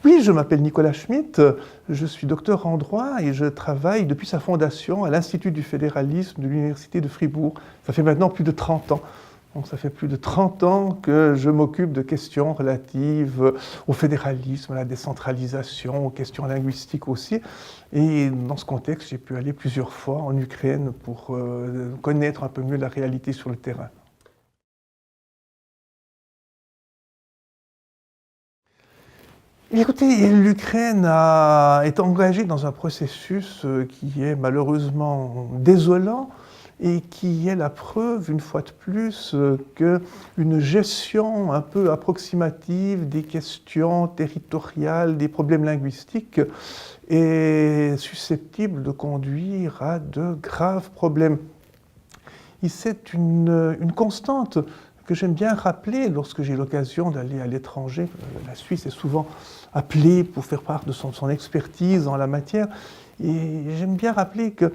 Oui, je m'appelle Nicolas Schmitt, je suis docteur en droit et je travaille depuis sa fondation à l'Institut du fédéralisme de l'Université de Fribourg. Ça fait maintenant plus de 30 ans. Donc ça fait plus de 30 ans que je m'occupe de questions relatives au fédéralisme, à la décentralisation, aux questions linguistiques aussi. Et dans ce contexte, j'ai pu aller plusieurs fois en Ukraine pour connaître un peu mieux la réalité sur le terrain. Écoutez, l'Ukraine est engagée dans un processus qui est malheureusement désolant et qui est la preuve, une fois de plus, qu'une gestion un peu approximative des questions territoriales, des problèmes linguistiques, est susceptible de conduire à de graves problèmes. Et c'est une constante que j'aime bien rappeler lorsque j'ai l'occasion d'aller à l'étranger. La Suisse est souvent appelée pour faire part de son expertise en la matière. Et j'aime bien rappeler que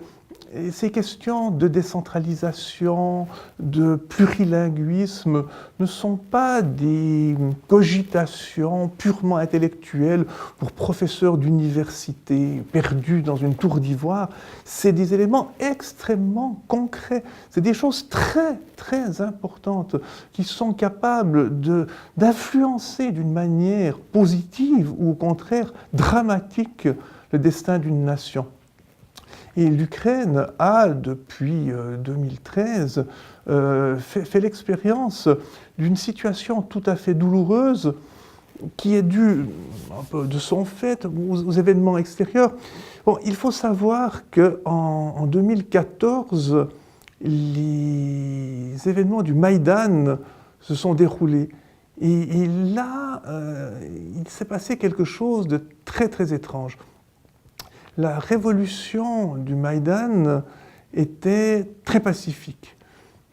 ces questions de décentralisation, de plurilinguisme ne sont pas des cogitations purement intellectuelles pour professeurs d'université perdus dans une tour d'ivoire. C'est des éléments extrêmement concrets. C'est des choses très, très importantes qui sont capables d'influencer d'une manière positive ou au contraire dramatique le destin d'une nation. Et l'Ukraine a, depuis 2013, fait l'expérience d'une situation tout à fait douloureuse qui est due un peu de son fait aux événements extérieurs. Bon, il faut savoir qu'en 2014, les événements du Maïdan se sont déroulés. Et là, il s'est passé quelque chose de très très étrange. La révolution du Maïdan était très pacifique,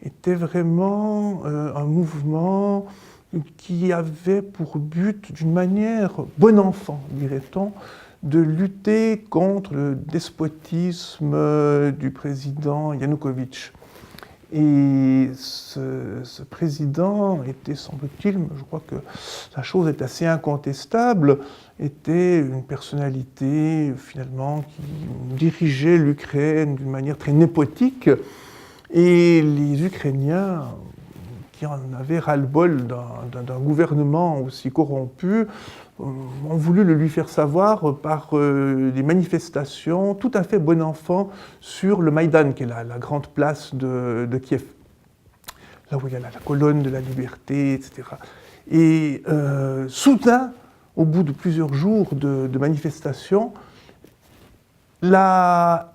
était vraiment un mouvement qui avait pour but, d'une manière bon enfant, dirait-on, de lutter contre le despotisme du président Yanukovych. Et ce président était, semble-t-il, je crois que la chose est assez incontestable, était une personnalité finalement qui dirigeait l'Ukraine d'une manière très népotique. Et les Ukrainiens, qui en avaient ras-le-bol d'un gouvernement aussi corrompu, ont voulu le lui faire savoir par des manifestations tout à fait bon enfant sur le Maïdan, qui est la grande place de Kiev, là où il y a la colonne de la liberté, etc. Et soudain, au bout de plusieurs jours de manifestations, la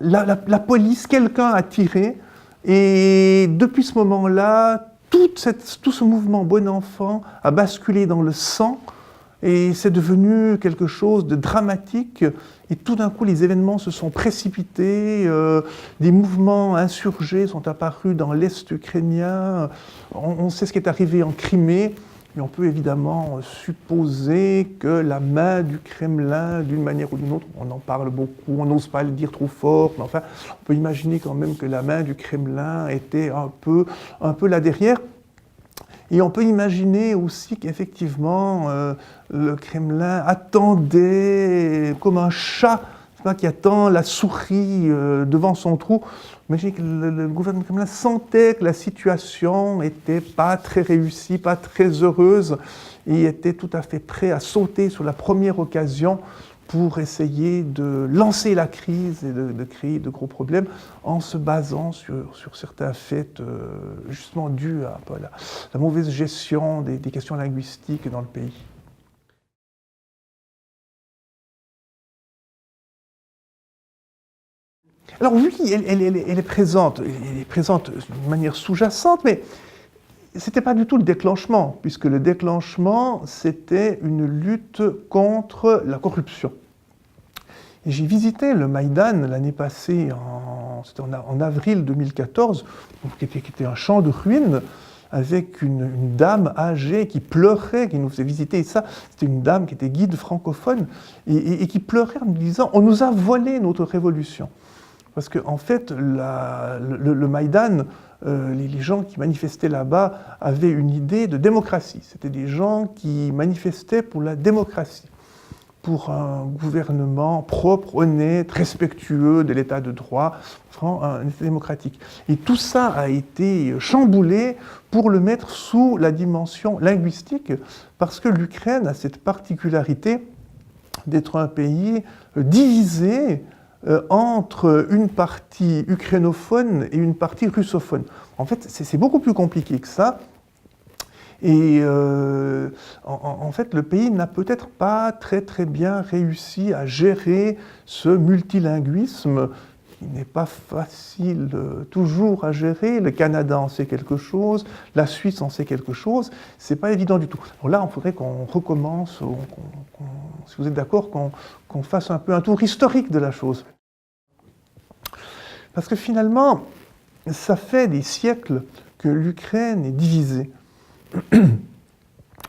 police, quelqu'un a tiré, et depuis ce moment-là, tout ce mouvement bon enfant a basculé dans le sang, et c'est devenu quelque chose de dramatique, et tout d'un coup les événements se sont précipités, des mouvements insurgés sont apparus dans l'Est ukrainien, on sait ce qui est arrivé en Crimée, et on peut évidemment supposer que la main du Kremlin, d'une manière ou d'une autre, on en parle beaucoup, on n'ose pas le dire trop fort, mais enfin, on peut imaginer quand même que la main du Kremlin était un peu là derrière. Et on peut imaginer aussi qu'effectivement, le Kremlin attendait, comme un chat qui attend la souris devant son trou. Imaginez que le gouvernement Kremlin sentait que la situation n'était pas très réussie, pas très heureuse, et était tout à fait prêt à sauter sur la première occasion pour essayer de lancer la crise et de créer de gros problèmes en se basant sur certains faits justement dus à la mauvaise gestion des questions linguistiques dans le pays. Alors oui, elle est présente d'une manière sous-jacente, mais c'était pas du tout le déclenchement, puisque le déclenchement, c'était une lutte contre la corruption. Et j'ai visité le Maïdan l'année passée, c'était en avril 2014, qui était un champ de ruines, avec une dame âgée qui pleurait, qui nous faisait visiter. Et ça, c'était une dame qui était guide francophone, et qui pleurait en nous disant « On nous a volé notre révolution ». Parce qu'en fait, le Maïdan, les gens qui manifestaient là-bas avaient une idée de démocratie. C'était des gens qui manifestaient pour la démocratie, pour un gouvernement propre, honnête, respectueux de l'état de droit, vraiment un état démocratique. Et tout ça a été chamboulé pour le mettre sous la dimension linguistique, parce que l'Ukraine a cette particularité d'être un pays divisé entre une partie ukrainophone et une partie russophone. En fait, c'est beaucoup plus compliqué que ça. Et en fait, le pays n'a peut-être pas très bien réussi à gérer ce multilinguisme qui n'est pas facile toujours à gérer. Le Canada en sait quelque chose, la Suisse en sait quelque chose. C'est pas évident du tout. Alors là, il faudrait qu'on recommence, si vous êtes d'accord, qu'on fasse un peu un tour historique de la chose. Parce que finalement, ça fait des siècles que l'Ukraine est divisée.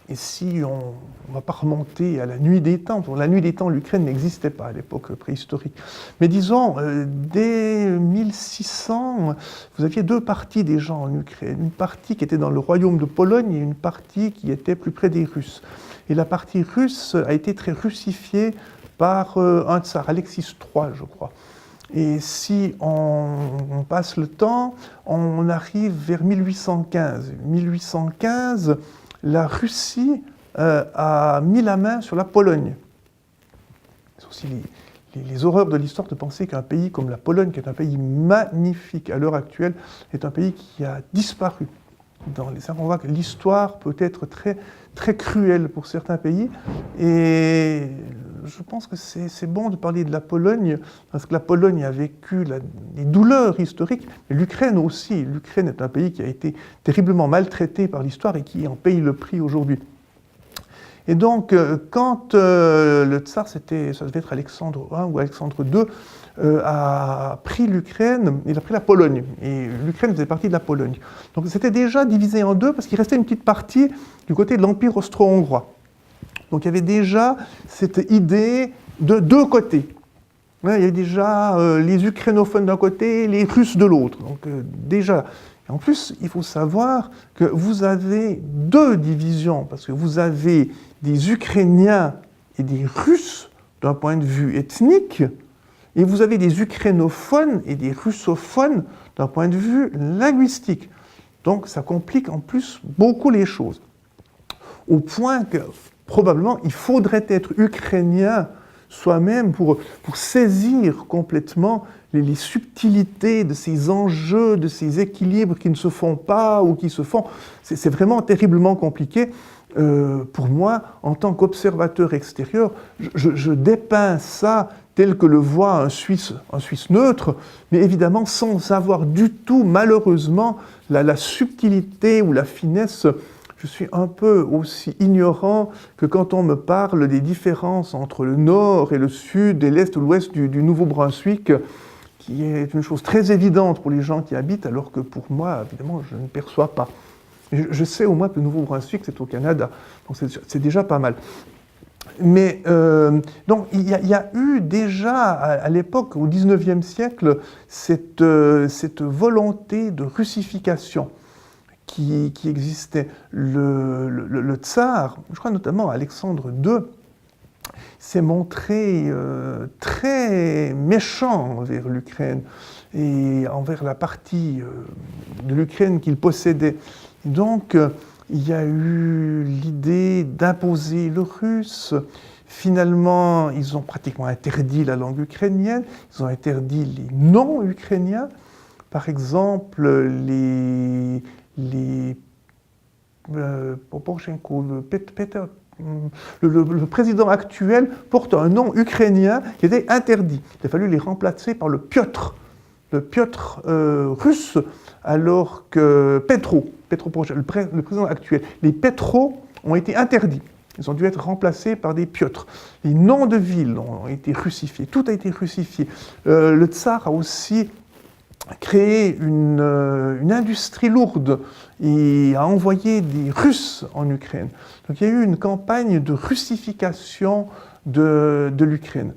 Et si on ne va pas remonter à la nuit des temps, pour la nuit des temps, l'Ukraine n'existait pas à l'époque préhistorique. Mais disons, dès 1600, vous aviez deux parties des gens en Ukraine. Une partie qui était dans le royaume de Pologne et une partie qui était plus près des Russes. Et la partie russe a été très russifiée par un tsar, Alexis III, je crois. Et si on passe le temps, on arrive vers 1815. 1815, la Russie a mis la main sur la Pologne. C'est aussi les horreurs de l'histoire de penser qu'un pays comme la Pologne, qui est un pays magnifique à l'heure actuelle, est un pays qui a disparu. On voit que l'histoire peut être très cruelle pour certains pays. Et je pense que c'est bon de parler de la Pologne, parce que la Pologne a vécu des douleurs historiques, mais l'Ukraine aussi. L'Ukraine est un pays qui a été terriblement maltraité par l'histoire et qui en paye le prix aujourd'hui. Et donc, quand le tsar, ça devait être Alexandre I ou Alexandre II, a pris l'Ukraine, il a pris la Pologne. Et l'Ukraine faisait partie de la Pologne. Donc c'était déjà divisé en deux, parce qu'il restait une petite partie du côté de l'Empire austro-hongrois. Donc il y avait déjà cette idée de deux côtés. Il y avait déjà les ukrainophones d'un côté, les Russes de l'autre. Donc déjà. Et en plus, il faut savoir que vous avez deux divisions, parce que vous avez des Ukrainiens et des Russes d'un point de vue ethnique, et vous avez des ukrainophones et des russophones d'un point de vue linguistique. Donc ça complique en plus beaucoup les choses. Au point que probablement il faudrait être ukrainien soi-même pour saisir complètement les subtilités de ces enjeux, de ces équilibres qui ne se font pas ou qui se font. C'est vraiment terriblement compliqué. Pour moi, en tant qu'observateur extérieur, je dépeins ça tel que le voit un Suisse neutre, mais évidemment sans avoir du tout, malheureusement, la subtilité ou la finesse. Je suis un peu aussi ignorant que quand on me parle des différences entre le nord et le sud, et l'est ou l'ouest du Nouveau-Brunswick, qui est une chose très évidente pour les gens qui habitent, alors que pour moi, évidemment, je ne perçois pas. Je sais au moins que le Nouveau-Brunswick, c'est au Canada, donc c'est déjà pas mal. Mais donc il y a eu déjà à l'époque, au XIXe siècle, cette volonté de russification qui existait. Le tsar, je crois notamment Alexandre II, s'est montré très méchant envers l'Ukraine et envers la partie de l'Ukraine qu'il possédait. Et donc, il y a eu l'idée d'imposer le russe. Finalement, ils ont pratiquement interdit la langue ukrainienne, ils ont interdit les noms ukrainiens. Par exemple, Poroshenko, le président actuel porte un nom ukrainien qui était interdit. Il a fallu les remplacer par le Piotr russe, alors que Petro Poroshenko, le président actuel, les Petro ont été interdits. Ils ont dû être remplacés par des Piotr. Les noms de villes ont été russifiés. Tout a été russifié. Le tsar a aussi créé une industrie lourde et a envoyé des Russes en Ukraine. Donc il y a eu une campagne de russification de l'Ukraine.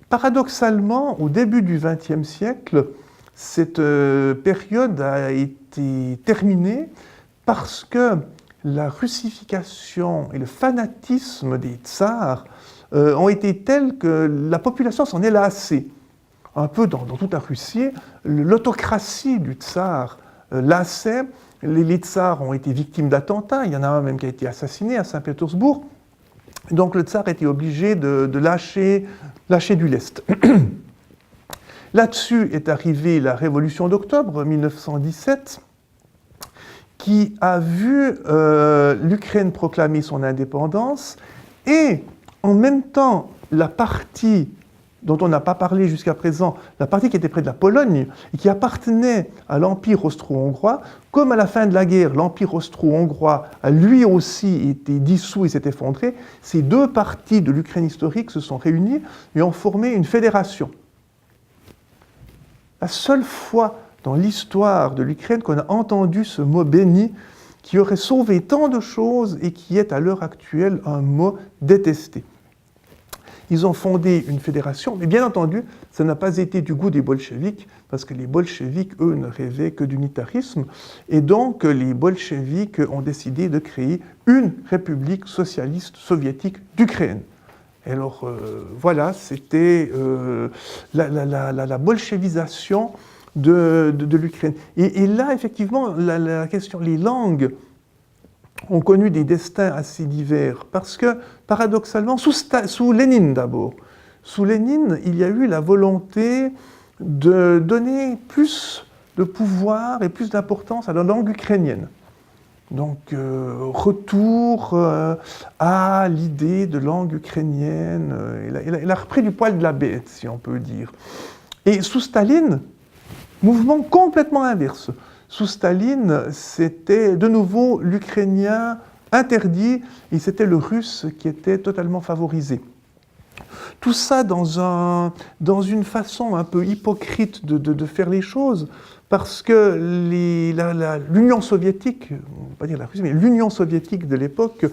Paradoxalement, au début du XXe siècle, cette période a été terminée parce que la russification et le fanatisme des tsars ont été telles que la population s'en est lassée. Un peu dans toute la Russie, l'autocratie du tsar lassait. Les tsars ont été victimes d'attentats, il y en a un même qui a été assassiné à Saint-Pétersbourg. Donc le tsar était obligé de lâcher du lest. Là-dessus est arrivée la révolution d'octobre 1917, qui a vu l'Ukraine proclamer son indépendance, et en même temps, la partie dont on n'a pas parlé jusqu'à présent, la partie qui était près de la Pologne et qui appartenait à l'Empire austro-hongrois, comme à la fin de la guerre, l'Empire austro-hongrois a lui aussi été dissous et s'est effondré, ces deux parties de l'Ukraine historique se sont réunies et ont formé une fédération. La seule fois dans l'histoire de l'Ukraine qu'on a entendu ce mot béni qui aurait sauvé tant de choses et qui est à l'heure actuelle un mot détesté. Ils ont fondé une fédération, mais bien entendu, ça n'a pas été du goût des bolcheviks, parce que les bolcheviks, eux, ne rêvaient que d'unitarisme, et donc les bolcheviks ont décidé de créer une république socialiste soviétique d'Ukraine. Et alors, voilà, c'était la bolchevisation de l'Ukraine. Et là, effectivement, la question, les langues ont connu des destins assez divers, parce que, paradoxalement, sous Lénine d'abord, sous Lénine, il y a eu la volonté de donner plus de pouvoir et plus d'importance à la langue ukrainienne. Donc, retour à l'idée de langue ukrainienne, il a repris du poil de la bête, si on peut dire. Et sous Staline, mouvement complètement inverse. Sous Staline, c'était de nouveau l'ukrainien interdit et c'était le russe qui était totalement favorisé. Tout ça dans une façon un peu hypocrite de faire les choses, parce que l'Union soviétique, on ne va pas dire la Russie, mais l'Union soviétique de l'époque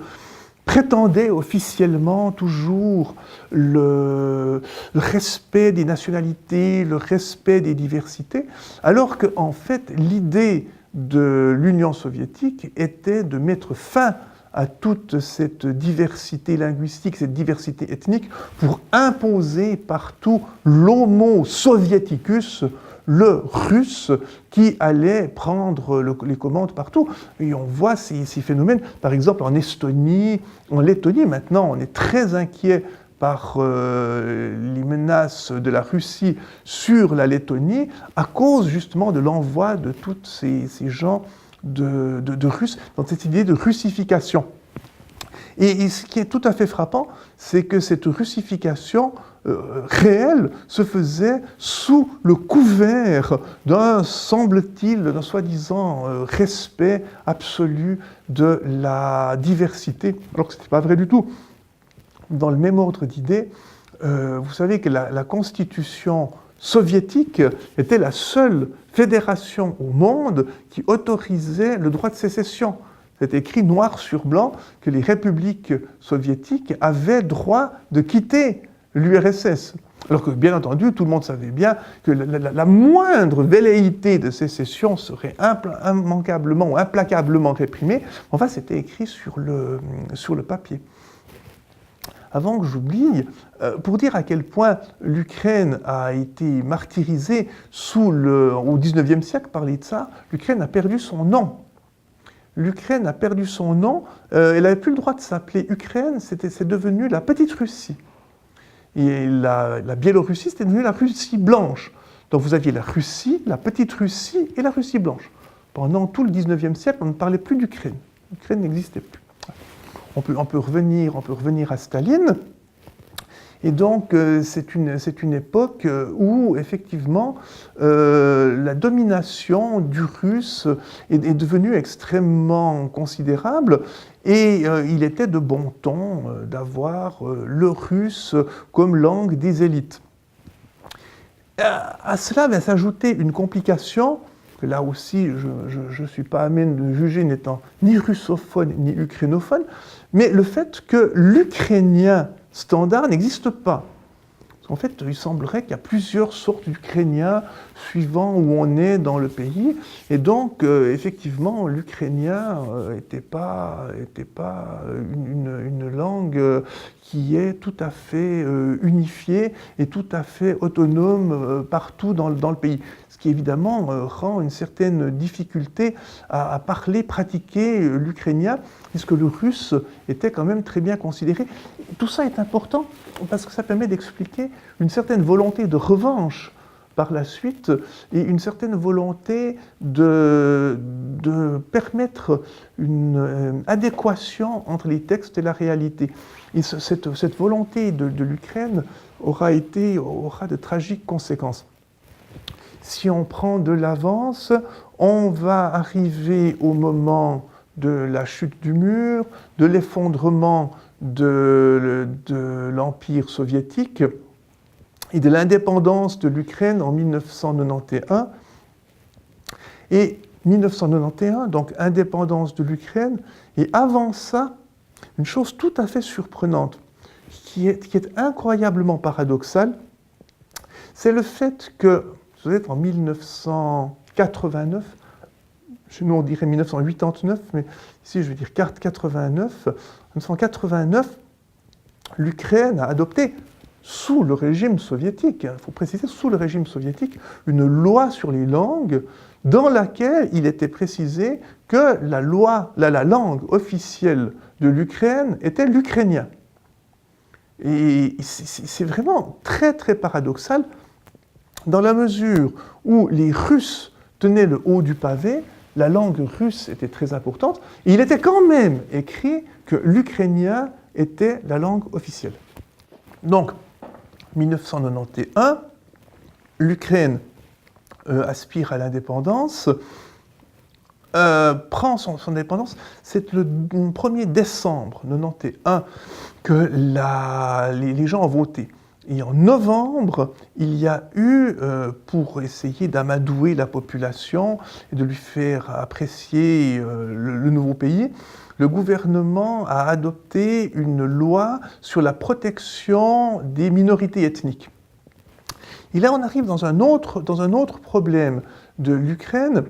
prétendait officiellement toujours le respect des nationalités, le respect des diversités, alors qu'en fait, l'idée de l'Union soviétique était de mettre fin à toute cette diversité linguistique, cette diversité ethnique, pour imposer partout l'homo soviéticus, le russe, qui allait prendre les commandes partout. Et on voit ces phénomènes, par exemple en Estonie, en Lettonie, maintenant on est très inquiet par les menaces de la Russie sur la Lettonie, à cause justement de l'envoi de tous ces gens de Russes, dans cette idée de russification. Et ce qui est tout à fait frappant, c'est que cette russification réelle se faisait sous le couvert d'un, semble-t-il, d'un soi-disant respect absolu de la diversité, alors que ce n'était pas vrai du tout. Dans le même ordre d'idées, vous savez que la constitution soviétique était la seule fédération au monde qui autorisait le droit de sécession. C'est écrit noir sur blanc que les républiques soviétiques avaient droit de quitter l'URSS. Alors que, bien entendu, tout le monde savait bien que la moindre velléité de sécession serait immanquablement ou implacablement réprimée. Enfin, c'était écrit sur le papier. Avant que j'oublie, pour dire à quel point l'Ukraine a été martyrisée au XIXe siècle par les tsars, l'Ukraine a perdu son nom. L'Ukraine a perdu son nom, elle n'avait plus le droit de s'appeler Ukraine, c'est devenu la Petite Russie. Et la Biélorussie, c'était devenu la Russie blanche. Donc vous aviez la Russie, la Petite Russie et la Russie blanche. Pendant tout le XIXe siècle, on ne parlait plus d'Ukraine. L'Ukraine n'existait plus. On peut revenir à Staline. Et donc, c'est une époque où, effectivement, la domination du russe est devenue extrêmement considérable. Et il était de bon ton d'avoir le russe comme langue des élites. À cela va s'ajouter une complication, que là aussi, je ne suis pas amène de juger n'étant ni russophone ni ukrainophone, mais le fait que l'ukrainien standard n'existe pas. En fait, il semblerait qu'il y a plusieurs sortes d'Ukrainiens suivant où on est dans le pays. Et donc, effectivement, l'ukrainien n'était pas une langue qui est tout à fait unifiée et tout à fait autonome partout dans le pays. Ce qui évidemment rend une certaine difficulté à parler, pratiquer l'ukrainien, puisque le russe était quand même très bien considéré. Tout ça est important parce que ça permet d'expliquer une certaine volonté de revanche par la suite et une certaine volonté de permettre une adéquation entre les textes et la réalité. Et cette volonté de l'Ukraine aura de tragiques conséquences. Si on prend de l'avance, on va arriver au moment de la chute du mur, de l'effondrement de l'Empire soviétique et de l'indépendance de l'Ukraine en 1991. Et 1991, donc indépendance de l'Ukraine, et avant ça, une chose tout à fait surprenante, qui est incroyablement paradoxale, c'est le fait que, vous êtes en 1989, chez nous on dirait 1989, mais ici je veux dire 89, 1989, l'Ukraine a adopté, sous le régime soviétique, il faut préciser, sous le régime soviétique, une loi sur les langues dans laquelle il était précisé que la langue officielle de l'Ukraine était l'ukrainien. Et c'est vraiment très très paradoxal, dans la mesure où les Russes tenaient le haut du pavé, la langue russe était très importante, et il était quand même écrit que l'ukrainien était la langue officielle. Donc, 1991, l'Ukraine aspire à l'indépendance, prend son indépendance. C'est le 1er décembre 1991 que les gens ont voté. Et en novembre, il y a eu, pour essayer d'amadouer la population et de lui faire apprécier le nouveau pays, le gouvernement a adopté une loi sur la protection des minorités ethniques. Et là, on arrive dans un autre problème de l'Ukraine,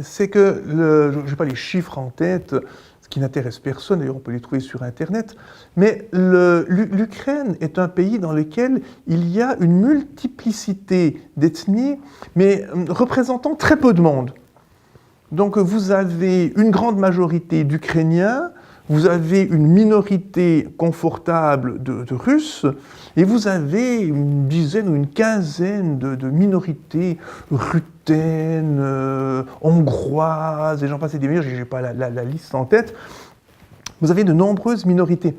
c'est que, je n'ai pas les chiffres en tête, ce qui n'intéresse personne, d'ailleurs on peut les trouver sur Internet, mais l'Ukraine est un pays dans lequel il y a une multiplicité d'ethnies, mais représentant très peu de monde. Donc vous avez une grande majorité d'Ukrainiens, vous avez une minorité confortable de Russes, et vous avez une dizaine ou une quinzaine de minorités ruthènes, hongroises, et j'en passe des meilleurs, je n'ai pas la liste en tête. Vous avez de nombreuses minorités.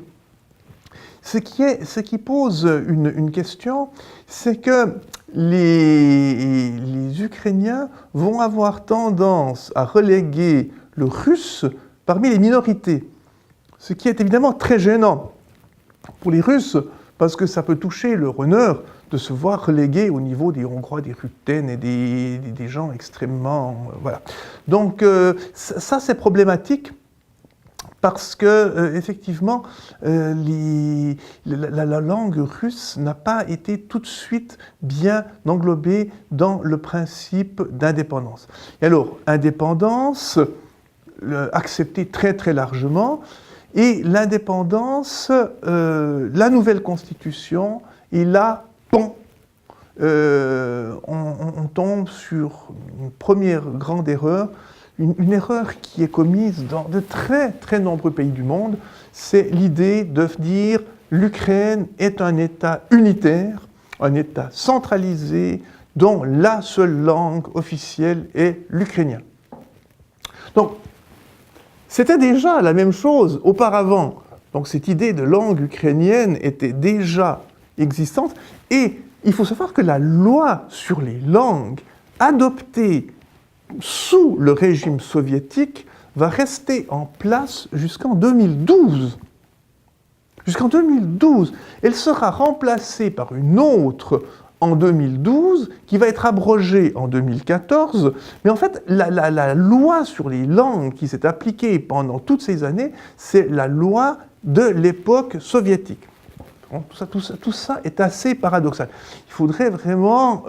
Ce qui pose une question, c'est que les Ukrainiens vont avoir tendance à reléguer le russe parmi les minorités, ce qui est évidemment très gênant pour les Russes, parce que ça peut toucher leur honneur de se voir relégués au niveau des Hongrois, des ruthènes et des gens extrêmement... voilà. Donc ça c'est problématique, parce que, effectivement, la langue russe n'a pas été tout de suite bien englobée dans le principe d'indépendance. Et alors, indépendance, acceptée très très largement, et l'indépendance, la nouvelle constitution, et là, bon, on tombe sur une première grande erreur, une erreur qui est commise dans de très très nombreux pays du monde, c'est l'idée de dire l'Ukraine est un État unitaire, un État centralisé, dont la seule langue officielle est l'ukrainien. Donc, c'était déjà la même chose auparavant. Donc cette idée de langue ukrainienne était déjà existante, et il faut savoir que la loi sur les langues adoptée sous le régime soviétique va rester en place jusqu'en 2012. Jusqu'en 2012. Elle sera remplacée par une autre en 2012, qui va être abrogée en 2014. Mais en fait, la loi sur les langues qui s'est appliquée pendant toutes ces années, c'est la loi de l'époque soviétique. Bon, tout ça est assez paradoxal. Il faudrait vraiment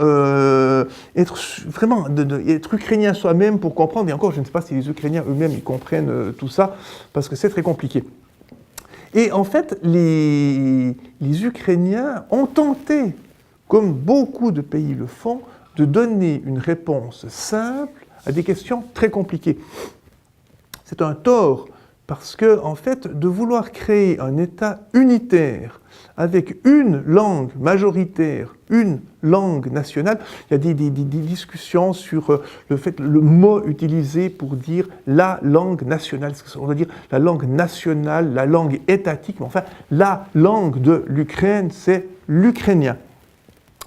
être ukrainien soi-même pour comprendre, et encore, je ne sais pas si les Ukrainiens eux-mêmes ils comprennent tout ça, parce que c'est très compliqué. Et en fait, les Ukrainiens ont tenté, comme beaucoup de pays le font, de donner une réponse simple à des questions très compliquées. C'est un tort, parce que, en fait, de vouloir créer un État unitaire avec une langue majoritaire, une langue nationale, il y a des discussions sur le mot utilisé pour dire la langue nationale. On va dire la langue nationale, la langue étatique, mais enfin, la langue de l'Ukraine, c'est l'ukrainien.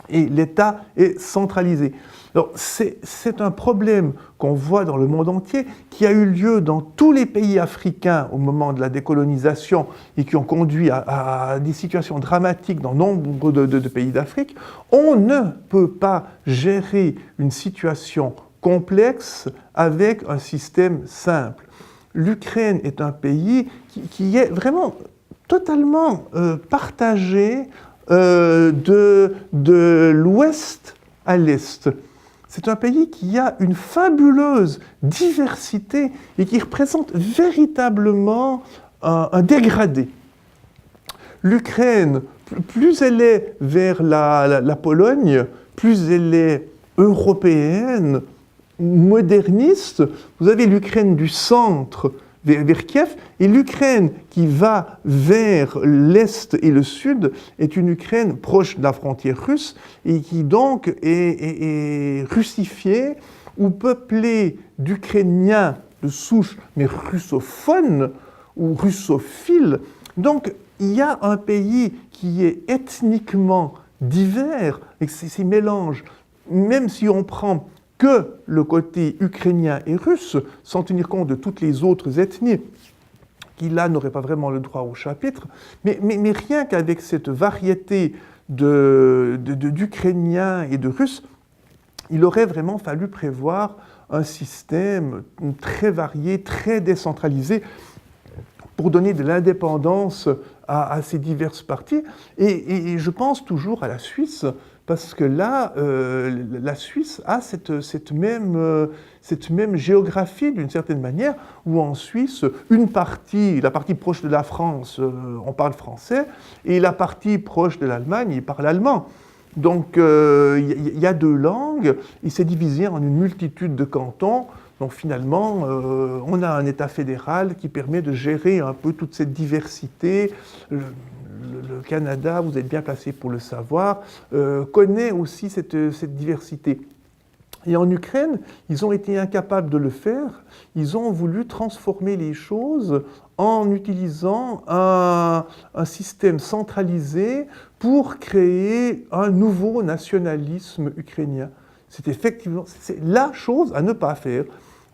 Et l'État est centralisé. Alors, c'est un problème qu'on voit dans le monde entier, qui a eu lieu dans tous les pays africains au moment de la décolonisation et qui ont conduit à des situations dramatiques dans nombre de pays d'Afrique. On ne peut pas gérer une situation complexe avec un système simple. L'Ukraine est un pays qui est vraiment totalement partagé de l'ouest à l'est. C'est un pays qui a une fabuleuse diversité et qui représente véritablement un dégradé. L'Ukraine, plus elle est vers la Pologne, plus elle est européenne, moderniste. Vous avez l'Ukraine du centre, vers Kiev, et l'Ukraine qui va vers l'Est et le Sud est une Ukraine proche de la frontière russe et qui donc est russifiée ou peuplée d'Ukrainiens de souche, mais russophones ou russophiles. Donc il y a un pays qui est ethniquement divers, et ces mélanges, même si on prend que le côté ukrainien et russe, sans tenir compte de toutes les autres ethnies, qui là n'auraient pas vraiment le droit au chapitre, mais rien qu'avec cette variété d'Ukrainiens et de Russes, il aurait vraiment fallu prévoir un système très varié, très décentralisé, pour donner de l'indépendance à ces diverses parties. Et je pense toujours à la Suisse, parce que là, la Suisse a cette même géographie d'une certaine manière, où en Suisse, la partie proche de la France, on parle français, et la partie proche de l'Allemagne, ils parlent allemand. Donc il y a deux langues, et c'est divisé en une multitude de cantons. Donc finalement, on a un État fédéral qui permet de gérer un peu toute cette diversité. Le Canada, vous êtes bien placé pour le savoir, connaît aussi cette diversité. Et en Ukraine, ils ont été incapables de le faire. Ils ont voulu transformer les choses en utilisant un système centralisé pour créer un nouveau nationalisme ukrainien. C'est effectivement la chose à ne pas faire.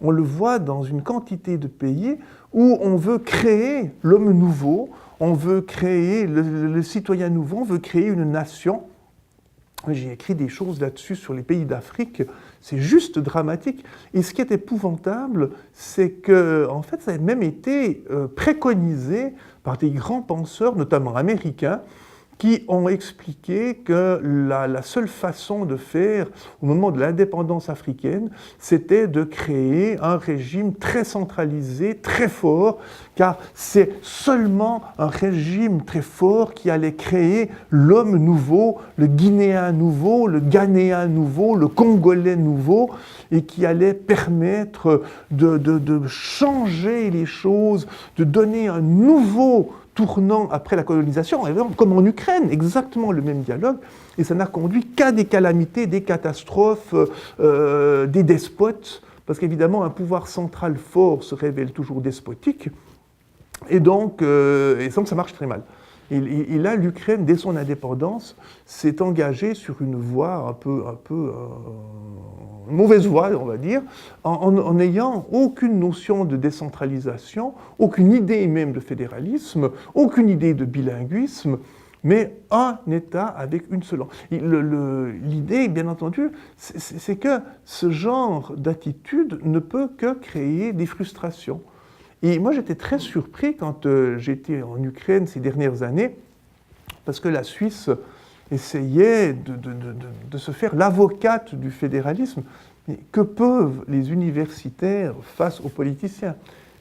On le voit dans une quantité de pays où on veut créer l'homme nouveau, on veut créer le citoyen nouveau, on veut créer une nation. J'ai écrit des choses là-dessus sur les pays d'Afrique, c'est juste dramatique. Et ce qui est épouvantable, c'est que, en fait, ça a même été préconisé par des grands penseurs, notamment américains, qui ont expliqué que la seule façon de faire au moment de l'indépendance africaine, c'était de créer un régime très centralisé, très fort, car c'est seulement un régime très fort qui allait créer l'homme nouveau, le Guinéen nouveau, le Ghanéen nouveau, le Congolais nouveau, et qui allait permettre de changer les choses, de donner un nouveau tournant après la colonisation, comme en Ukraine, exactement le même dialogue, et ça n'a conduit qu'à des calamités, des catastrophes, des despotes, parce qu'évidemment un pouvoir central fort se révèle toujours despotique, et donc ça marche très mal. Et là, l'Ukraine, dès son indépendance, s'est engagée sur une voie un peu mauvaise voie, on va dire, en n'ayant aucune notion de décentralisation, aucune idée même de fédéralisme, aucune idée de bilinguisme, mais un État avec une seule langue. L'idée, bien entendu, c'est que ce genre d'attitude ne peut que créer des frustrations. Et moi, j'étais très surpris quand j'étais en Ukraine ces dernières années, parce que la Suisse essayait de se faire l'avocate du fédéralisme. Mais que peuvent les universitaires face aux politiciens?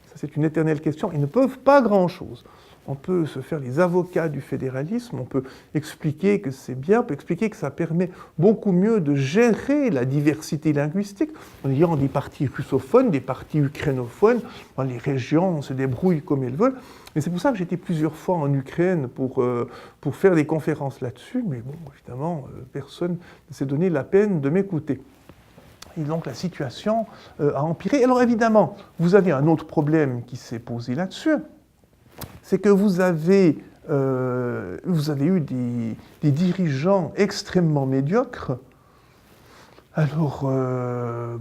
Ça, c'est une éternelle question. Ils ne peuvent pas grand-chose. On peut se faire les avocats du fédéralisme, on peut expliquer que c'est bien, on peut expliquer que ça permet beaucoup mieux de gérer la diversité linguistique en ayant des partis russophones, des partis ukrainophones. Dans les régions, on se débrouille comme elles veulent. Et c'est pour ça que j'étais plusieurs fois en Ukraine pour faire des conférences là-dessus. Mais bon, évidemment, personne ne s'est donné la peine de m'écouter. Et donc la situation a empiré. Alors évidemment, vous avez un autre problème qui s'est posé là-dessus. C'est que vous avez eu des dirigeants extrêmement médiocres. Alors,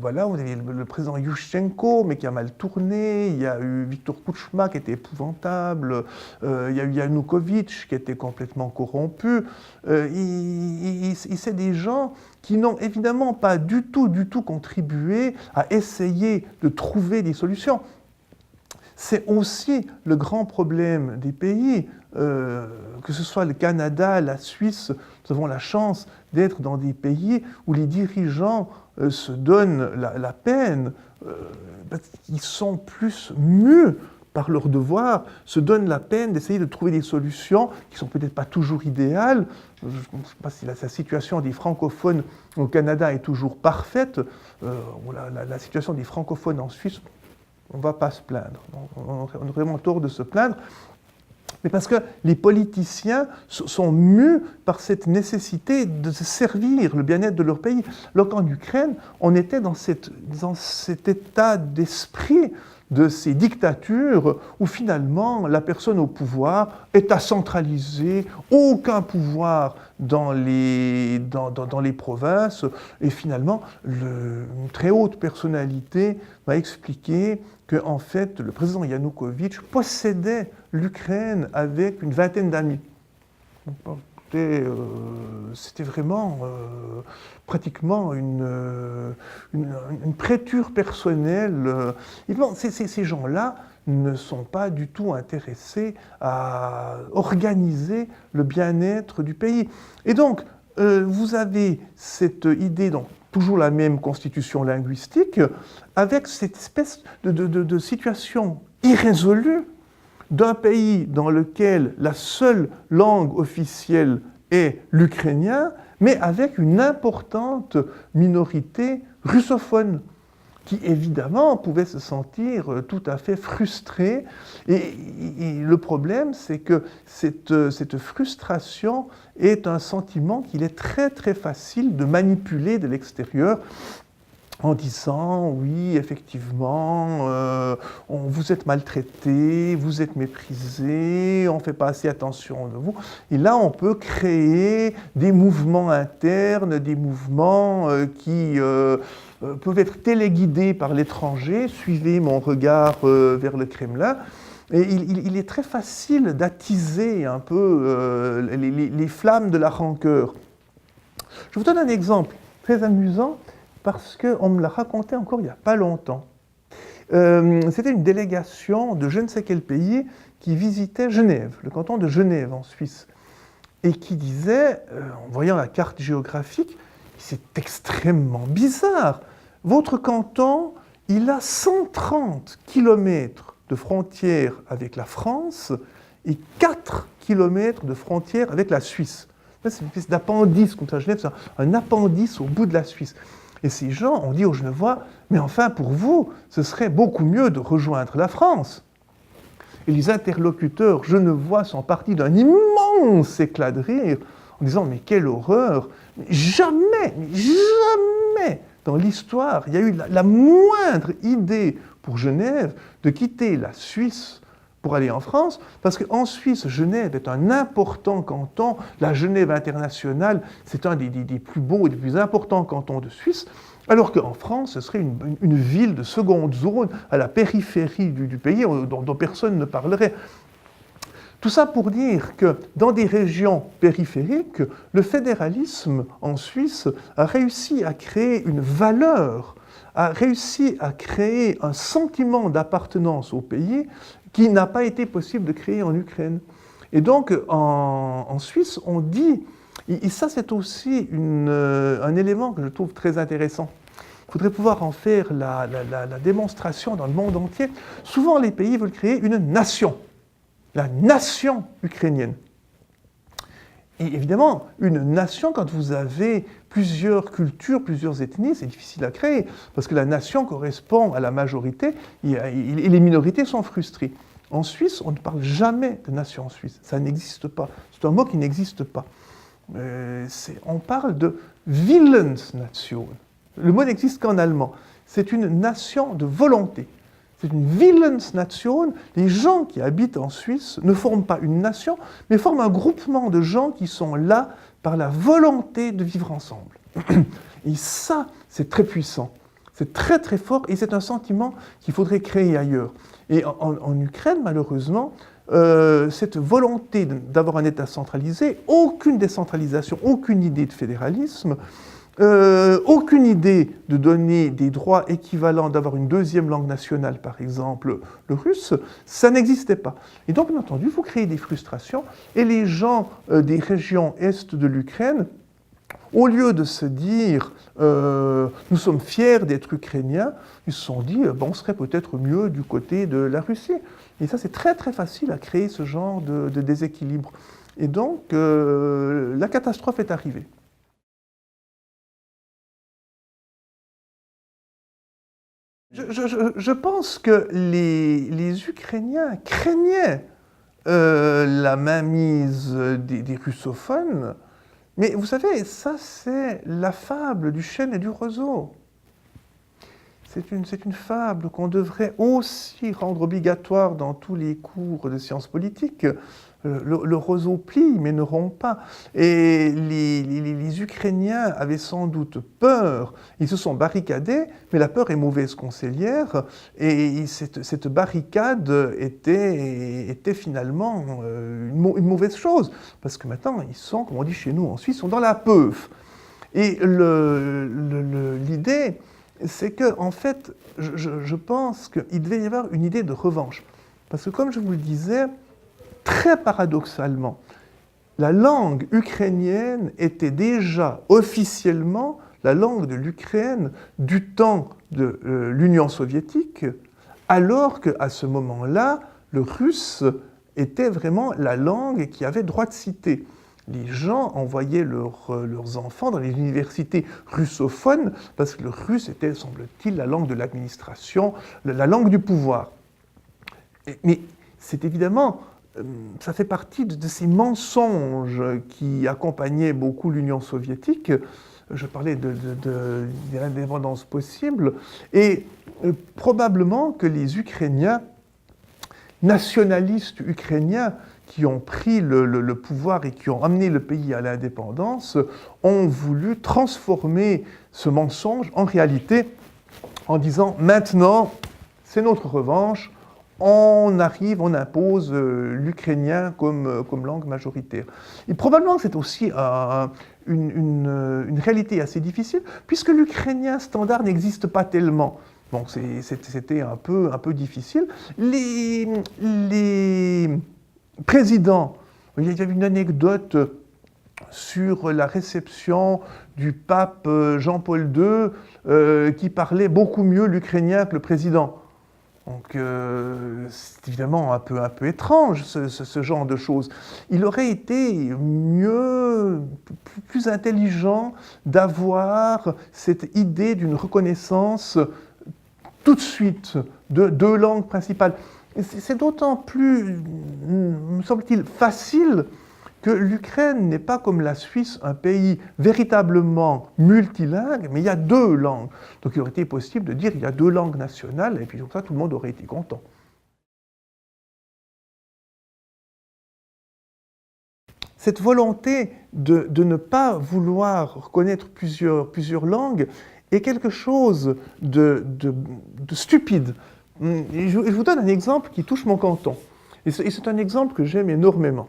voilà, vous avez le président Yushchenko, mais qui a mal tourné, il y a eu Viktor Kuchma, qui était épouvantable, il y a eu Yanukovych, qui était complètement corrompu. C'est des gens qui n'ont évidemment pas du tout contribué à essayer de trouver des solutions. C'est aussi le grand problème des pays, que ce soit le Canada, la Suisse. Nous avons la chance d'être dans des pays où les dirigeants se donnent la peine, parce qu'ils sont plus mus par leur devoir, se donnent la peine d'essayer de trouver des solutions qui ne sont peut-être pas toujours idéales. Je ne sais pas si la situation des francophones au Canada est toujours parfaite. La situation des francophones en Suisse, on ne va pas se plaindre. On a vraiment tort de se plaindre. Mais parce que les politiciens sont mus par cette nécessité de servir le bien-être de leur pays. Alors qu'en Ukraine, on était dans cet état d'esprit de ces dictatures où finalement la personne au pouvoir est à centraliser, aucun pouvoir dans les provinces, et finalement une très haute personnalité m'a expliqué que en fait le président Yanukovych possédait l'Ukraine avec une vingtaine d'amis. C'était vraiment pratiquement une prêture personnelle. Ces gens-là ne sont pas du tout intéressés à organiser le bien-être du pays. Et donc, vous avez cette idée, donc, toujours la même constitution linguistique, avec cette espèce de situation irrésolue d'un pays dans lequel la seule langue officielle est l'ukrainien, mais avec une importante minorité russophone, qui évidemment pouvait se sentir tout à fait frustrée. Et le problème, c'est que cette frustration est un sentiment qu'il est très très facile de manipuler de l'extérieur, en disant, oui, effectivement, vous êtes maltraité, vous êtes méprisé, on ne fait pas assez attention de vous. Et là, on peut créer des mouvements internes, des mouvements qui peuvent être téléguidés par l'étranger. Suivez mon regard vers le Kremlin. Et il est très facile d'attiser un peu les flammes de la rancœur. Je vous donne un exemple très amusant, parce qu'on me l'a raconté encore il n'y a pas longtemps. C'était une délégation de je ne sais quel pays qui visitait Genève, le canton de Genève en Suisse, et qui disait, en voyant la carte géographique, c'est extrêmement bizarre. Votre canton, il a 130 kilomètres de frontière avec la France et 4 kilomètres de frontière avec la Suisse. C'est une espèce d'appendice, comme ça, Genève, c'est un appendice au bout de la Suisse. Et ces gens ont dit aux Genevois, mais enfin pour vous, ce serait beaucoup mieux de rejoindre la France. Et les interlocuteurs genevois sont partis d'un immense éclat de rire, en disant, mais quelle horreur, jamais dans l'histoire, il y a eu la moindre idée pour Genève de quitter la Suisse pour aller en France, parce qu'en Suisse, Genève est un important canton. La Genève internationale, c'est un des plus beaux et des plus importants cantons de Suisse, alors qu'en France, ce serait une ville de seconde zone à la périphérie du pays dont personne ne parlerait. Tout ça pour dire que dans des régions périphériques, le fédéralisme en Suisse a réussi à créer une valeur, a réussi à créer un sentiment d'appartenance au pays qui n'a pas été possible de créer en Ukraine. Et donc, en Suisse, on dit, et ça c'est aussi un élément que je trouve très intéressant, il faudrait pouvoir en faire la démonstration dans le monde entier. Souvent, les pays veulent créer une nation, la nation ukrainienne. Et évidemment, une nation, quand vous avez plusieurs cultures, plusieurs ethnies, c'est difficile à créer, parce que la nation correspond à la majorité, et les minorités sont frustrées. En Suisse, on ne parle jamais de nation en Suisse, ça n'existe pas. C'est un mot qui n'existe pas. On parle de Willensnation. Le mot n'existe qu'en allemand. C'est une nation de volonté. C'est une Willensnation. Les gens qui habitent en Suisse ne forment pas une nation, mais forment un groupement de gens qui sont là par la volonté de vivre ensemble. Et ça, c'est très puissant. C'est très très fort et c'est un sentiment qu'il faudrait créer ailleurs. Et en Ukraine, malheureusement, cette volonté d'avoir un État centralisé, aucune décentralisation, aucune idée de fédéralisme, aucune idée de donner des droits équivalents, d'avoir une deuxième langue nationale, par exemple le russe, ça n'existait pas. Et donc, bien entendu, il faut créer des frustrations. Et les gens des régions est de l'Ukraine, au lieu de se dire nous sommes fiers d'être ukrainiens, ils se sont dit on serait peut-être mieux du côté de la Russie. Et ça, c'est très très facile à créer ce genre de déséquilibre. Et donc, la catastrophe est arrivée. Je pense que les Ukrainiens craignaient la mainmise des russophones, mais vous savez, ça c'est la fable du chêne et du roseau. C'est une fable qu'on devrait aussi rendre obligatoire dans tous les cours de sciences politiques. Le roseau plie, mais ne rompt pas. Et les Ukrainiens avaient sans doute peur. Ils se sont barricadés, mais la peur est mauvaise conseillère. Et cette barricade était finalement une mauvaise chose. Parce que maintenant, ils sont, comme on dit chez nous en Suisse, ils sont dans la peuf. Et l'idée, c'est que, en fait, je pense qu'il devait y avoir une idée de revanche. Parce que, comme je vous le disais, très paradoxalement, la langue ukrainienne était déjà officiellement la langue de l'Ukraine du temps de l'Union soviétique, alors qu'à ce moment-là, le russe était vraiment la langue qui avait droit de cité. Les gens envoyaient leurs enfants dans les universités russophones parce que le russe était, semble-t-il, la langue de l'administration, la langue du pouvoir. Mais c'est évidemment, ça fait partie de ces mensonges qui accompagnaient beaucoup l'Union soviétique. Je parlais de l'indépendance possible, et probablement que les Ukrainiens, nationalistes ukrainiens, qui ont pris le pouvoir et qui ont amené le pays à l'indépendance, ont voulu transformer ce mensonge en réalité en disant maintenant, c'est notre revanche, on arrive, on impose l'ukrainien comme langue majoritaire. Et probablement que c'est aussi une réalité assez difficile, puisque l'ukrainien standard n'existe pas tellement. Donc c'était un peu difficile. Les présidents, il y avait une anecdote sur la réception du pape Jean-Paul II qui parlait beaucoup mieux l'ukrainien que le président. Donc c'est évidemment un peu étrange ce genre de choses. Il aurait été mieux, plus intelligent d'avoir cette idée d'une reconnaissance tout de suite de deux langues principales. C'est d'autant plus, me semble-t-il, facile que l'Ukraine n'est pas comme la Suisse, un pays véritablement multilingue, mais il y a deux langues. Donc il aurait été possible de dire qu'il y a deux langues nationales, et puis comme ça tout le monde aurait été content. Cette volonté de ne pas vouloir reconnaître plusieurs langues est quelque chose de stupide. Je vous donne un exemple qui touche mon canton. Et c'est un exemple que j'aime énormément.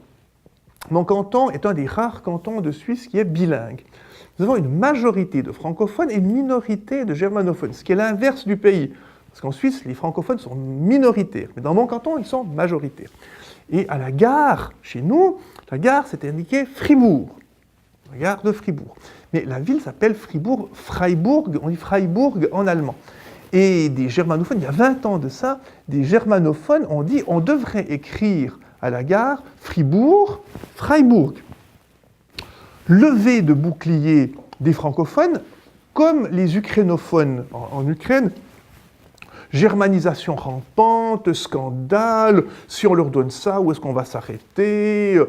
Mon canton est un des rares cantons de Suisse qui est bilingue. Nous avons une majorité de francophones et une minorité de germanophones, ce qui est l'inverse du pays. Parce qu'en Suisse, les francophones sont minoritaires, mais dans mon canton, ils sont majoritaires. Et à la gare, chez nous, la gare, c'était indiqué Fribourg, la gare de Fribourg. Mais la ville s'appelle Freiburg, on dit Freiburg en allemand. Et des germanophones, il y a 20 ans de ça, des germanophones ont dit on devrait écrire à la gare Fribourg, Freiburg. Levée de bouclier des francophones, comme les ukrainophones en Ukraine, germanisation rampante, scandale, si on leur donne ça, où est-ce qu'on va s'arrêter,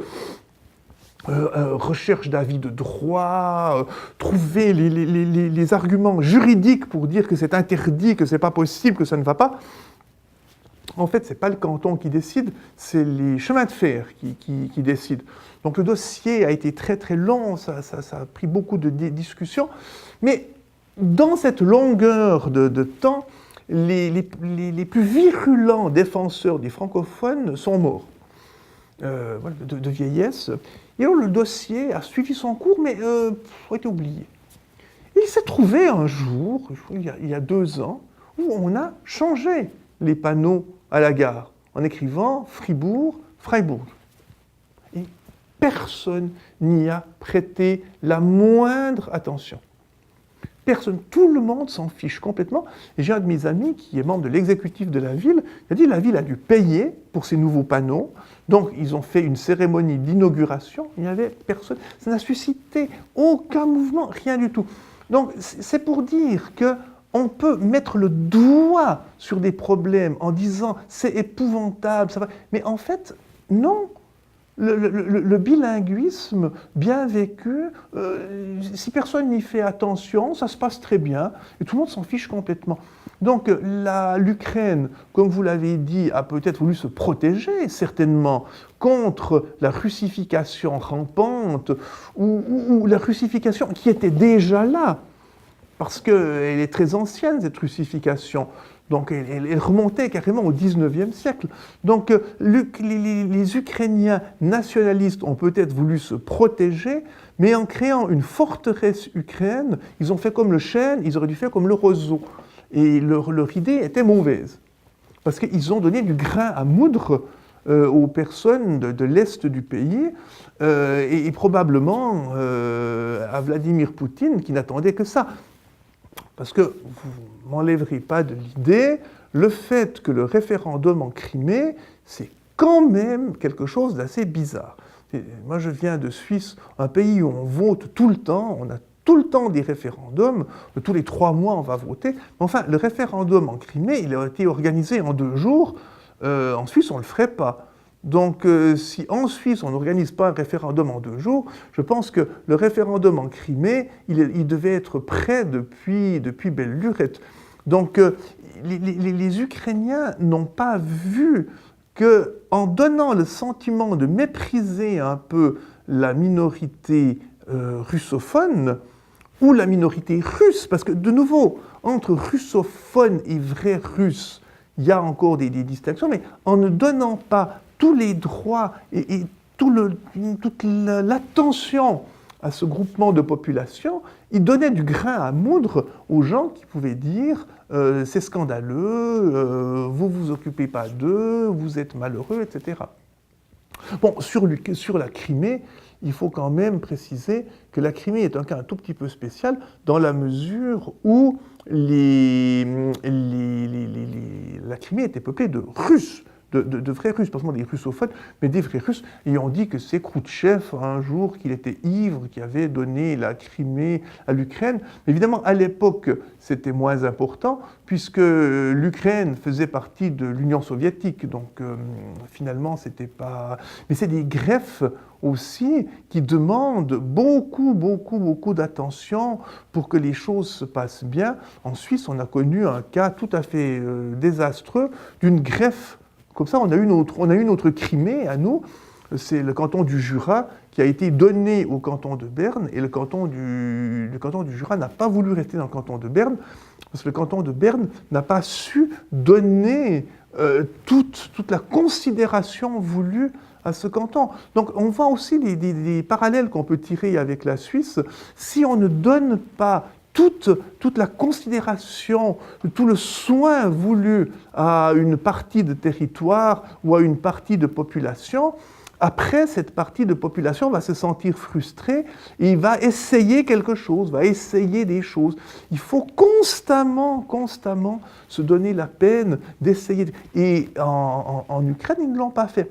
recherche d'avis de droit, trouver les arguments juridiques pour dire que c'est interdit, que c'est pas possible, que ça ne va pas. En fait, c'est pas le canton qui décide, c'est les chemins de fer qui décident. Donc le dossier a été très très long, ça a pris beaucoup de discussions, mais dans cette longueur de temps, les plus virulents défenseurs des francophones sont morts de vieillesse. Et alors le dossier a suivi son cours, mais a été oublié. Et il s'est trouvé un jour, il y a 2 ans, où on a changé les panneaux à la gare en écrivant Fribourg, Freiburg. Et personne n'y a prêté la moindre attention. Personne, tout le monde s'en fiche complètement. Et j'ai un de mes amis qui est membre de l'exécutif de la ville, il a dit que la ville a dû payer pour ces nouveaux panneaux. Donc ils ont fait une cérémonie d'inauguration, il n'y avait personne. Ça n'a suscité aucun mouvement, rien du tout. Donc c'est pour dire qu'on peut mettre le doigt sur des problèmes en disant c'est épouvantable, ça va. Mais en fait, non. Le bilinguisme bien vécu, si personne n'y fait attention, ça se passe très bien et tout le monde s'en fiche complètement. Donc l'Ukraine, comme vous l'avez dit, a peut-être voulu se protéger certainement contre la russification rampante ou la russification qui était déjà là, parce qu'elle est très ancienne cette russification. Donc elle remontait carrément au XIXe siècle. Donc les Ukrainiens nationalistes ont peut-être voulu se protéger, mais en créant une forteresse ukraine, ils ont fait comme le chêne, ils auraient dû faire comme le roseau. Et leur idée était mauvaise, parce qu'ils ont donné du grain à moudre aux personnes de l'Est du pays, et probablement à Vladimir Poutine, qui n'attendait que ça. Parce que vous ne m'enlèverez pas de l'idée, le fait que le référendum en Crimée, c'est quand même quelque chose d'assez bizarre. Et moi, je viens de Suisse, un pays où on vote tout le temps, on a tout le temps des référendums, tous les 3 mois on va voter. Enfin, le référendum en Crimée, il a été organisé en 2 jours, en Suisse on ne le ferait pas. Donc si en Suisse on n'organise pas un référendum en 2 jours, je pense que le référendum en Crimée, il devait être prêt depuis belle lurette. Donc les Ukrainiens n'ont pas vu qu'en donnant le sentiment de mépriser un peu la minorité russophone, ou la minorité russe, parce que de nouveau, entre russophone et vrai russe, il y a encore des distinctions, mais en ne donnant pas tous les droits et toute l'attention à ce groupement de population, il donnait du grain à moudre aux gens qui pouvaient dire c'est scandaleux, vous vous occupez pas d'eux, vous êtes malheureux, etc. Bon, sur la Crimée, il faut quand même préciser que la Crimée est un cas un tout petit peu spécial dans la mesure où la Crimée était peuplée de Russes, de vrais Russes, pas seulement des russophones, mais des vrais Russes. Et on dit que c'est Khrouchtchev, un jour, qu'il était ivre, qui avait donné la Crimée à l'Ukraine. Évidemment, à l'époque, c'était moins important, puisque l'Ukraine faisait partie de l'Union soviétique. Donc, finalement, c'était pas... Mais c'est des greffes aussi qui demandent beaucoup d'attention pour que les choses se passent bien. En Suisse, on a connu un cas tout à fait désastreux d'une greffe. Comme ça, on a une autre Crimée à nous, c'est le canton du Jura qui a été donné au canton de Berne, et le canton du Jura n'a pas voulu rester dans le canton de Berne, parce que le canton de Berne n'a pas su donner toute la considération voulue à ce canton. Donc on voit aussi des parallèles qu'on peut tirer avec la Suisse. Si on ne donne pas toute la considération, tout le soin voulu à une partie de territoire ou à une partie de population, après, cette partie de population va se sentir frustrée et il va essayer quelque chose, va essayer des choses. Il faut constamment se donner la peine d'essayer. Et en Ukraine, ils ne l'ont pas fait.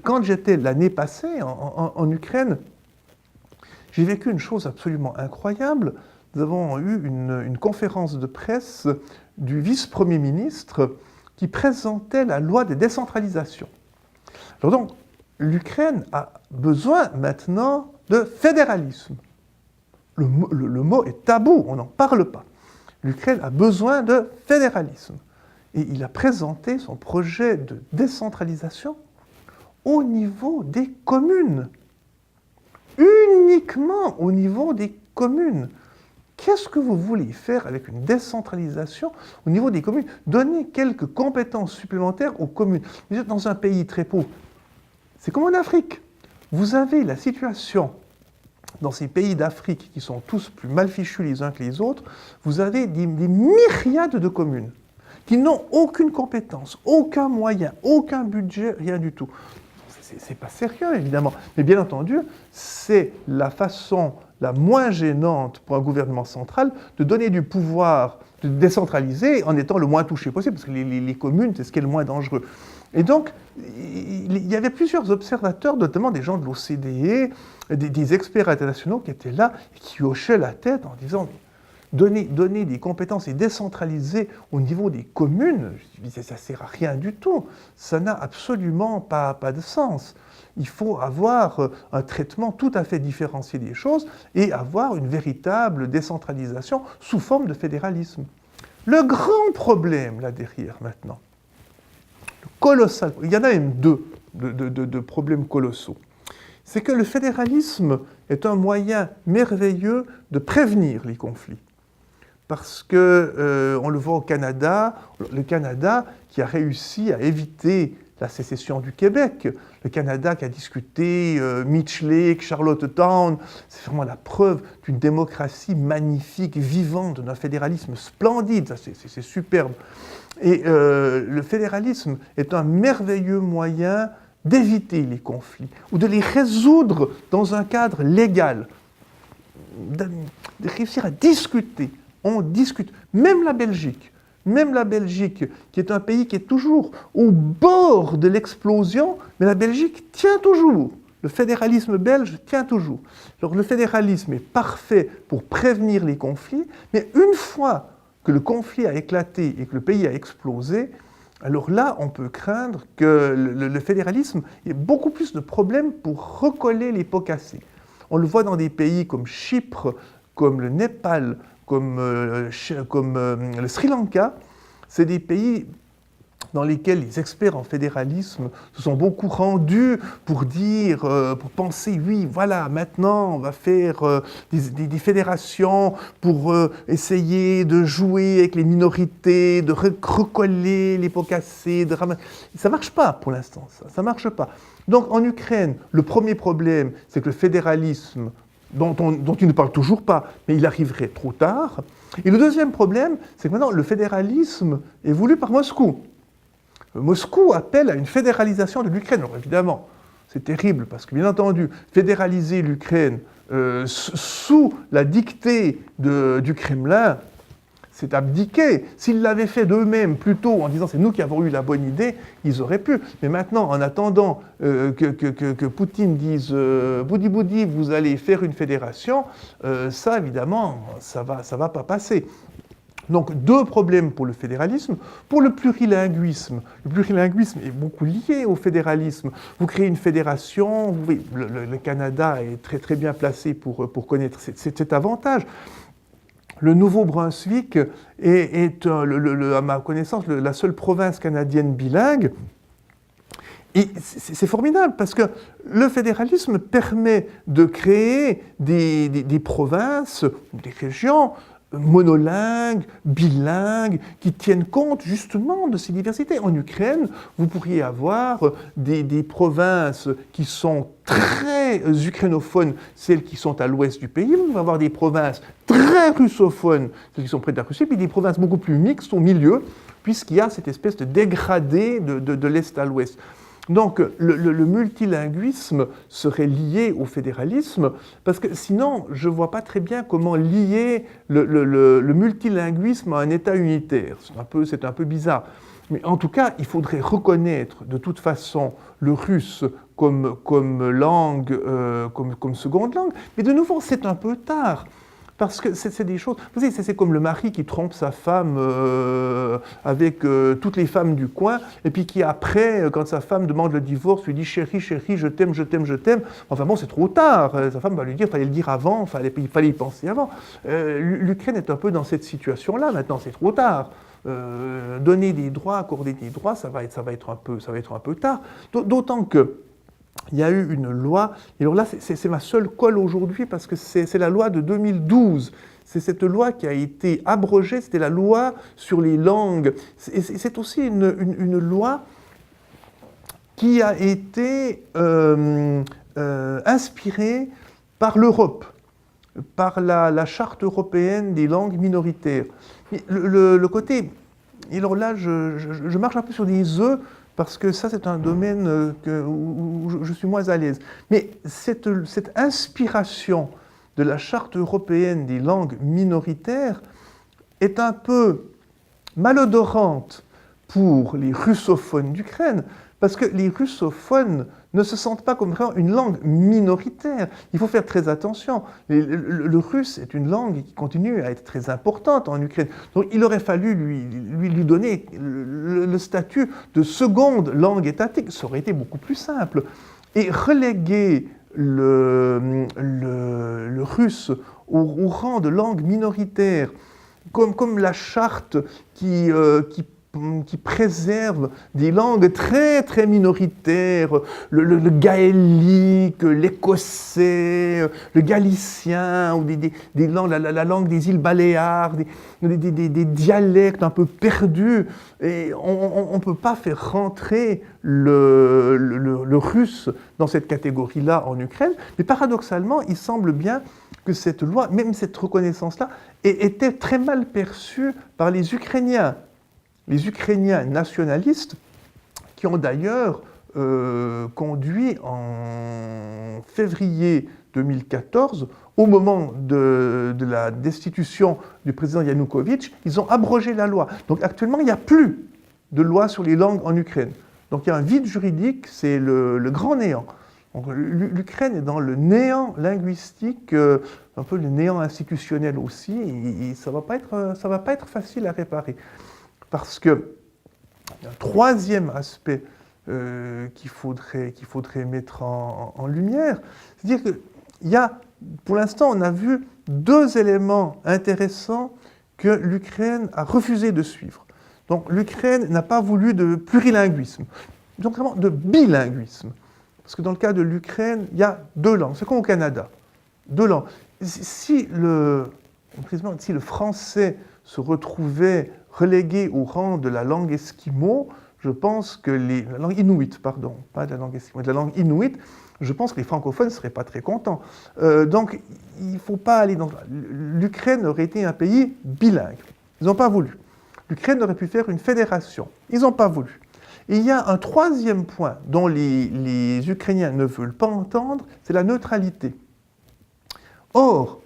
Quand j'étais l'année passée en Ukraine, j'ai vécu une chose absolument incroyable. Nous avons eu une conférence de presse du vice-premier ministre qui présentait la loi de décentralisation. Alors donc, l'Ukraine a besoin maintenant de fédéralisme. Le mot est tabou, on n'en parle pas. L'Ukraine a besoin de fédéralisme. Et il a présenté son projet de décentralisation au niveau des communes. Uniquement au niveau des communes. Qu'est-ce que vous voulez faire avec une décentralisation au niveau des communes? Donner quelques compétences supplémentaires aux communes. Vous êtes dans un pays très pauvre. C'est comme en Afrique. Vous avez la situation dans ces pays d'Afrique qui sont tous plus mal fichus les uns que les autres, vous avez des myriades de communes qui n'ont aucune compétence, aucun moyen, aucun budget, rien du tout. C'est pas sérieux, évidemment. Mais bien entendu, c'est la façon la moins gênante pour un gouvernement central de donner du pouvoir, de décentraliser en étant le moins touché possible, parce que les communes, c'est ce qui est le moins dangereux. Et donc, il y avait plusieurs observateurs, notamment des gens de l'OCDE, des experts internationaux qui étaient là et qui hochaient la tête en disant donner des compétences et décentraliser au niveau des communes, ça ne sert à rien du tout. Ça n'a absolument pas de sens. Il faut avoir un traitement tout à fait différencié des choses et avoir une véritable décentralisation sous forme de fédéralisme. Le grand problème là derrière maintenant, colossal, il y en a même deux de problèmes colossaux, c'est que le fédéralisme est un moyen merveilleux de prévenir les conflits. Parce que, on le voit au Canada, le Canada qui a réussi à éviter la sécession du Québec, le Canada qui a discuté Mitch Lake, Charlottetown, c'est vraiment la preuve d'une démocratie magnifique, vivante, d'un fédéralisme splendide, ça, c'est superbe. Et le fédéralisme est un merveilleux moyen d'éviter les conflits, ou de les résoudre dans un cadre légal, de réussir à discuter. On discute, même la Belgique, qui est un pays qui est toujours au bord de l'explosion, mais la Belgique tient toujours. Le fédéralisme belge tient toujours. Alors le fédéralisme est parfait pour prévenir les conflits, mais une fois que le conflit a éclaté et que le pays a explosé, alors là, on peut craindre que le fédéralisme ait beaucoup plus de problèmes pour recoller les pots cassés. On le voit dans des pays comme Chypre, comme le Népal, comme le Sri Lanka. C'est des pays dans lesquels les experts en fédéralisme se sont beaucoup rendus pour dire, pour penser, oui, voilà, maintenant on va faire des fédérations pour essayer de jouer avec les minorités, de recoller les pots cassés, de ramasser. Ça ne marche pas pour l'instant, ça ne marche pas. Donc en Ukraine, le premier problème, c'est que le fédéralisme, dont il ne parle toujours pas, mais il arriverait trop tard. Et le deuxième problème, c'est que maintenant le fédéralisme est voulu par Moscou. Moscou appelle à une fédéralisation de l'Ukraine. Alors évidemment, c'est terrible, parce que bien entendu, fédéraliser l'Ukraine sous la dictée du Kremlin, c'est abdiquer. S'ils l'avaient fait d'eux-mêmes plus tôt, en disant c'est nous qui avons eu la bonne idée, ils auraient pu. Mais maintenant, en attendant que Poutine dise boudi boudi, vous allez faire une fédération, ça évidemment, ça va pas passer. Donc deux problèmes pour le fédéralisme. Pour le plurilinguisme est beaucoup lié au fédéralisme. Vous créez une fédération, vous voyez, le Canada est très très bien placé pour connaître cet avantage. Le Nouveau-Brunswick est à ma connaissance, la seule province canadienne bilingue. Et c'est formidable, parce que le fédéralisme permet de créer des provinces, des régions monolingues, bilingues, qui tiennent compte justement de ces diversités. En Ukraine, vous pourriez avoir des provinces qui sont très ukrainophones, celles qui sont à l'ouest du pays, vous pouvez avoir des provinces très russophones, celles qui sont près de la Russie, puis des provinces beaucoup plus mixtes au milieu, puisqu'il y a cette espèce de dégradé de l'est à l'ouest. Donc le multilinguisme serait lié au fédéralisme, parce que sinon, je ne vois pas très bien comment lier le multilinguisme à un État unitaire. C'est un peu bizarre. Mais en tout cas, il faudrait reconnaître de toute façon le russe comme langue, comme seconde langue. Mais de nouveau, c'est un peu tard. Parce que c'est des choses... Vous savez, c'est comme le mari qui trompe sa femme avec toutes les femmes du coin, et puis qui après, quand sa femme demande le divorce, lui dit « Chérie, chérie, je t'aime, je t'aime, je t'aime ». Enfin bon, c'est trop tard. Sa femme va lui dire « Fallait le dire avant, il fallait y penser avant ». L'Ukraine est un peu dans cette situation-là. Maintenant, c'est trop tard. Donner des droits, accorder des droits, ça va être un peu tard. D'autant que il y a eu une loi, et alors là c'est ma seule colle aujourd'hui parce que c'est la loi de 2012. C'est cette loi qui a été abrogée, c'était la loi sur les langues. C'est aussi une loi qui a été inspirée par l'Europe, par la charte européenne des langues minoritaires. Le côté, et alors là je marche un peu sur des œufs, parce que ça, c'est un domaine où je suis moins à l'aise. Mais cette inspiration de la Charte européenne des langues minoritaires est un peu malodorante pour les russophones d'Ukraine, parce que les russophones ne se sentent pas comme vraiment une langue minoritaire. Il faut faire très attention. Le russe est une langue qui continue à être très importante en Ukraine. Donc il aurait fallu lui donner le statut de seconde langue étatique. Ça aurait été beaucoup plus simple. Et reléguer le russe au rang de langue minoritaire, comme la charte qui préserve des langues très très minoritaires, le gaélique, l'écossais, le galicien, ou des langues, la langue des îles Baléares, des dialectes un peu perdus. Et on ne peut pas faire rentrer le russe dans cette catégorie-là en Ukraine. Mais paradoxalement, il semble bien que cette loi, même cette reconnaissance-là, était très mal perçue par les Ukrainiens. Les Ukrainiens nationalistes, qui ont d'ailleurs conduit en février 2014, au moment de la destitution du président Yanukovych, ils ont abrogé la loi. Donc actuellement, il n'y a plus de loi sur les langues en Ukraine. Donc il y a un vide juridique, c'est le grand néant. L'Ukraine est dans le néant linguistique, un peu le néant institutionnel aussi, et ça va pas être facile à réparer. Parce qu'il y a un troisième aspect qu'il faudrait mettre en lumière, c'est-à-dire qu'il y a, pour l'instant, on a vu deux éléments intéressants que l'Ukraine a refusé de suivre. Donc l'Ukraine n'a pas voulu de plurilinguisme, donc vraiment de bilinguisme. Parce que dans le cas de l'Ukraine, il y a deux langues, c'est comme au Canada, deux langues. Si le français se retrouvait relégué au rang de la langue esquimau, je pense que la langue inuit, pardon, pas de la langue esquimau, de la langue inuit, je pense que les francophones ne seraient pas très contents. Donc, il ne faut pas aller dans... L'Ukraine aurait été un pays bilingue. Ils n'ont pas voulu. L'Ukraine aurait pu faire une fédération. Ils n'ont pas voulu. Et il y a un troisième point dont les Ukrainiens ne veulent pas entendre, c'est la neutralité. Or,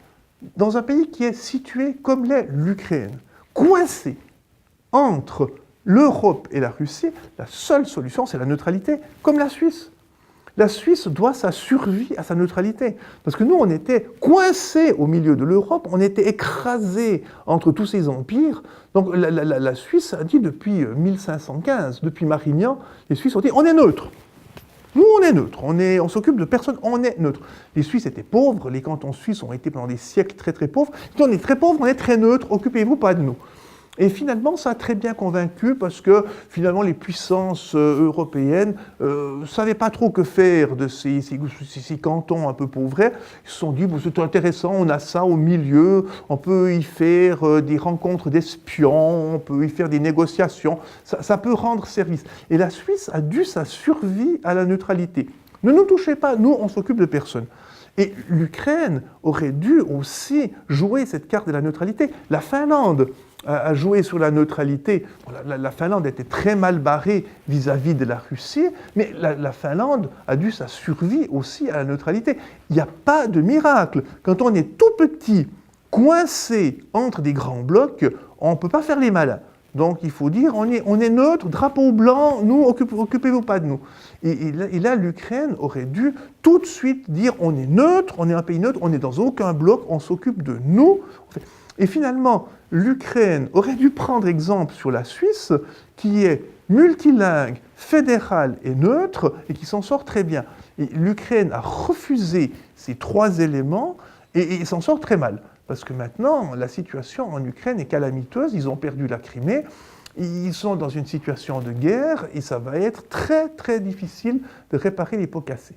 dans un pays qui est situé comme l'est l'Ukraine, coincé entre l'Europe et la Russie, la seule solution, c'est la neutralité, comme la Suisse. La Suisse doit sa survie à sa neutralité. Parce que nous, on était coincés au milieu de l'Europe, on était écrasés entre tous ces empires. Donc la Suisse a dit depuis 1515, depuis Marignan, les Suisses ont dit on est neutre. Nous, on est neutre, on s'occupe de personne, on est neutre. Les Suisses étaient pauvres, les cantons suisses ont été pendant des siècles très très pauvres. Si on est très pauvres, on est très neutre, occupez-vous pas de nous. Et finalement, ça a très bien convaincu parce que finalement les puissances européennes ne savaient pas trop que faire de ces cantons un peu pauvrets. Ils se sont dit, bon, c'est intéressant, on a ça au milieu, on peut y faire des rencontres d'espions, on peut y faire des négociations, ça peut rendre service. Et la Suisse a dû sa survie à la neutralité. Ne nous touchez pas, nous on s'occupe de personne. Et l'Ukraine aurait dû aussi jouer cette carte de la neutralité. La Finlande a joué sur la neutralité. La Finlande était très mal barrée vis-à-vis de la Russie, mais la Finlande a dû sa survie aussi à la neutralité. Il n'y a pas de miracle. Quand on est tout petit, coincé entre des grands blocs, on ne peut pas faire les malins. Donc il faut dire, on est neutre, drapeau blanc, nous, occupez-vous pas de nous. Et là, l'Ukraine aurait dû tout de suite dire, on est neutre, on est un pays neutre, on n'est dans aucun bloc, on s'occupe de nous. Et finalement, l'Ukraine aurait dû prendre exemple sur la Suisse, qui est multilingue, fédérale et neutre, et qui s'en sort très bien. Et l'Ukraine a refusé ces trois éléments, et s'en sort très mal. Parce que maintenant, la situation en Ukraine est calamiteuse, ils ont perdu la Crimée, ils sont dans une situation de guerre, et ça va être très très difficile de réparer les pots cassés.